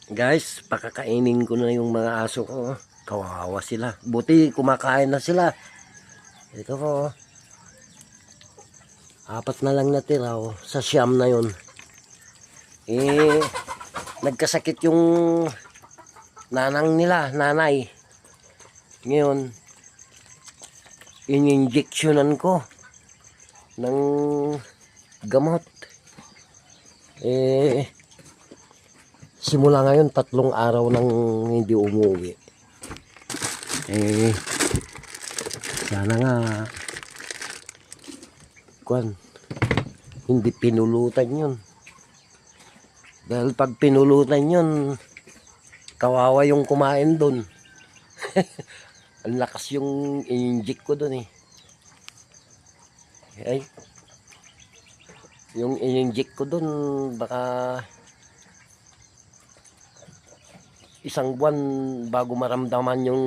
Guys, pakakainin ko na yung mga aso ko. Kawawa sila. Buti kumakain na sila. Ito po. Apat na lang natira sa siyam na yun. Nagkasakit yung nanay. Ngayon, in-injectionan ko ng gamot. Simula ngayon 3 araw nang hindi umuwi. Sana nga hindi pinulutan yun. Dahil pag pinulutan yun, kawawa yung kumain dun. Ang lakas yung in-inject ko dun yung in-inject ko dun baka 1 buwan bago maramdaman yung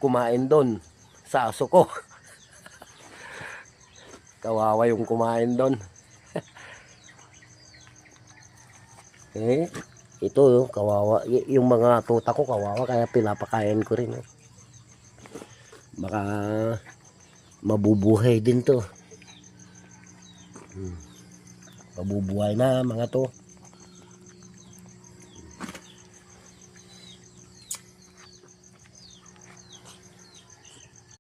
kumain doon sa aso ko. Kawawa yung kumain doon. Ito kawawa. Yung mga tuta ko kawawa kaya pinapakain ko rin. Baka mabubuhay din to. Mabubuhay na mga to.